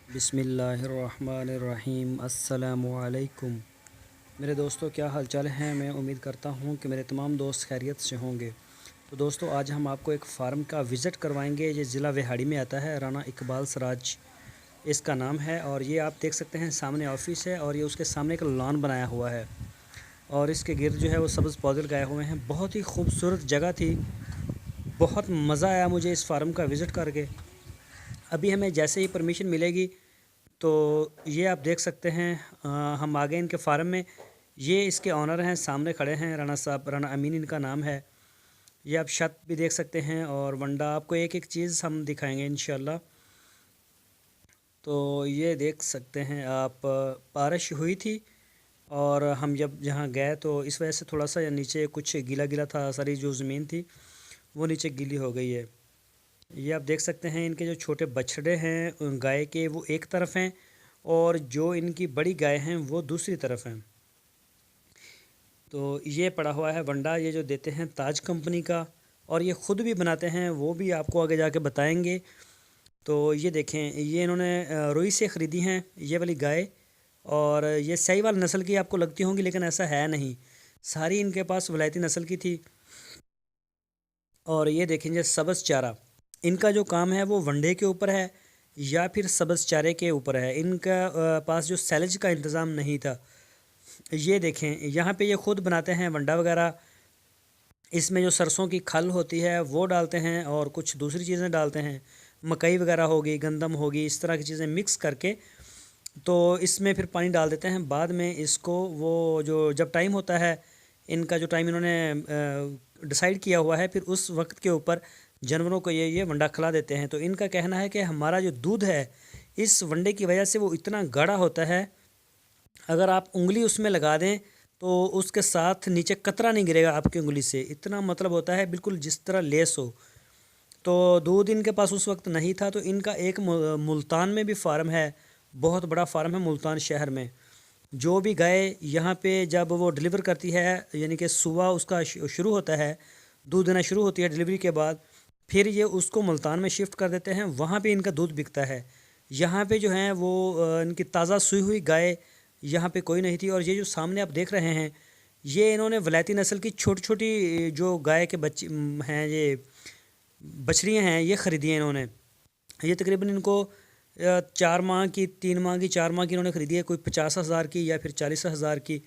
बिस्मिल्लाहिर्रहमानिर्रहीम। अस्सलामुअलैकुम। मेरे दोस्तों, क्या हाल चाल हैं। मैं उम्मीद करता हूं कि मेरे तमाम दोस्त खैरियत से होंगे। तो दोस्तों, आज हम आपको एक फ़ार्म का विज़िट करवाएंगे। ये ज़िला वेहाड़ी में आता है, राना इकबाल सराज इसका नाम है। और ये आप देख सकते हैं, सामने ऑफिस है और ये उसके सामने एक लॉन बनाया हुआ है और इसके गिर्द जो है वो सब्ज़ पौधे लगाए हुए हैं। बहुत ही खूबसूरत जगह थी, बहुत मज़ा आया मुझे इस फार्म का विज़िट करके। अभी हमें जैसे ही परमिशन मिलेगी तो ये आप देख सकते हैं, हम आ गए इनके फार्म में। ये इसके ऑनर हैं, सामने खड़े हैं, राणा साहब, राणा अमीन इनका नाम है। ये आप छत भी देख सकते हैं और वंडा, आपको एक एक चीज़ हम दिखाएंगे इंशाल्लाह। तो ये देख सकते हैं आप, बारिश हुई थी और हम जब जहाँ गए तो इस वजह से थोड़ा सा नीचे कुछ गीला गीला था, सारी जो ज़मीन थी वो नीचे गीली हो गई है। ये आप देख सकते हैं, इनके जो छोटे बछड़े हैं गाय के, वो एक तरफ हैं और जो इनकी बड़ी गाय हैं वो दूसरी तरफ हैं। तो ये पड़ा हुआ है वंडा, ये जो देते हैं ताज कंपनी का, और ये ख़ुद भी बनाते हैं, वो भी आपको आगे जाके बताएंगे। तो ये देखें, ये इन्होंने रुई से ख़रीदी हैं ये वाली गाय, और ये साहिवाल नस्ल की आपको लगती होंगी, लेकिन ऐसा है नहीं, सारी इनके पास वलायती नस्ल की थी। और ये देखेंगे सब्ज़ चारा, इनका जो काम है वो वनडे के ऊपर है या फिर सब्ज़ चारे के ऊपर है। इनका पास जो सैलेज का इंतज़ाम नहीं था। ये देखें, यहाँ पे ये ख़ुद बनाते हैं वंडा वगैरह। इसमें जो सरसों की खल होती है वो डालते हैं और कुछ दूसरी चीज़ें डालते हैं, मकई वगैरह होगी, गंदम होगी, इस तरह की चीज़ें मिक्स करके तो इसमें फिर पानी डाल देते हैं। बाद में इसको वो जो जब टाइम होता है, इनका जो टाइम इन्होंने डिसाइड किया हुआ है, फिर उस वक्त के ऊपर जानवरों को ये वंडा खिला देते हैं। तो इनका कहना है कि हमारा जो दूध है, इस वंडे की वजह से वो इतना गाढ़ा होता है, अगर आप उंगली उसमें लगा दें तो उसके साथ नीचे कतरा नहीं गिरेगा आपकी उंगली से, इतना मतलब होता है बिल्कुल जिस तरह लेस हो। तो दूध इनके पास उस वक्त नहीं था, तो इनका एक मुल्तान में भी फार्म है, बहुत बड़ा फार्म है मुल्तान शहर में। जो भी गाय यहाँ पे जब वो डिलीवर करती है, यानी कि सुबह उसका शुरू होता है, दूध देना शुरू होती है डिलीवरी के बाद, फिर ये उसको मुल्तान में शिफ्ट कर देते हैं, वहाँ पे इनका दूध बिकता है। यहाँ पे जो है वो इनकी ताज़ा सूई हुई गाय यहाँ पे कोई नहीं थी। और ये जो सामने आप देख रहे हैं, ये इन्होंने वलायती नस्ल की छोटी छोटी जो गाय के बच्चे हैं, ये बछड़ियाँ हैं, ये ख़रीदी हैं इन्होंने। ये तकरीबन इनको 4 माह की, 3 माह की, 4 माह की इन्होंने ख़रीदी है, कोई 50,000 की या फिर 40,000 की,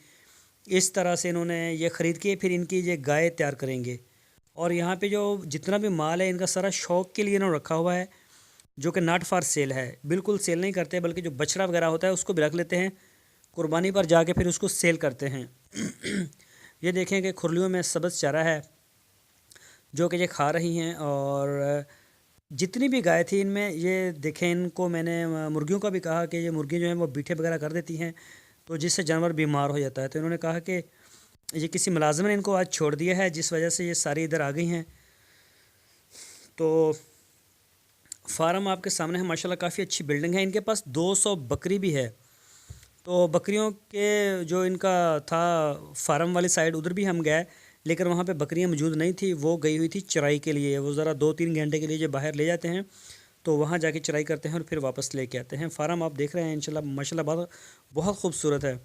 इस तरह से इन्होंने ये ख़रीद के फिर इनकी ये गाय तैयार करेंगे। और यहाँ पे जो जितना भी माल है, इनका सारा शौक़ के लिए इन्होंने रखा हुआ है, जो कि नॉट फॉर सेल है, बिल्कुल सेल नहीं करते, बल्कि जो बछड़ा वगैरह होता है उसको भी रख लेते हैं, कुर्बानी पर जाके फिर उसको सेल करते हैं। ये देखें कि खुरलियों में सब्ज़ चारा है जो कि ये खा रही हैं। और जितनी भी गाय थी इनमें, ये देखें, इनको मैंने मुर्गियों का भी कहा कि ये मुर्गी जो है वो बीठे वगैरह कर देती हैं, तो जिससे जानवर बीमार हो जाता है। तो इन्होंने कहा कि ये किसी मुलाजिम ने इनको आज छोड़ दिया है, जिस वजह से ये सारी इधर आ गई हैं। तो फार्म आपके सामने है, माशाल्लाह काफ़ी अच्छी बिल्डिंग है। इनके पास 200 बकरी भी है। तो बकरियों के जो इनका था फार्म वाली साइड, उधर भी हम गए, लेकिन वहाँ पे बकरियाँ मौजूद नहीं थी, वो गई हुई थी चराई के लिए। वो ज़रा 2-3 घंटे के लिए जो बाहर ले जाते हैं, तो वहाँ जाके चराई करते हैं और फिर वापस लेके आते हैं। फार्म आप देख रहे हैं, इंशाल्लाह माशाल्लाह बहुत बहुत खूबसूरत है।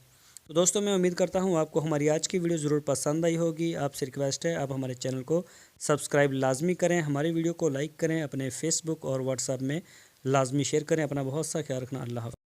तो दोस्तों, मैं उम्मीद करता हूँ आपको हमारी आज की वीडियो ज़रूर पसंद आई होगी। आपसे रिक्वेस्ट है, आप हमारे चैनल को सब्सक्राइब लाजमी करें, हमारी वीडियो को लाइक करें, अपने फेसबुक और व्हाट्सएप में लाजमी शेयर करें। अपना बहुत सा ख्याल रखना। अल्लाह हाफ़िज़।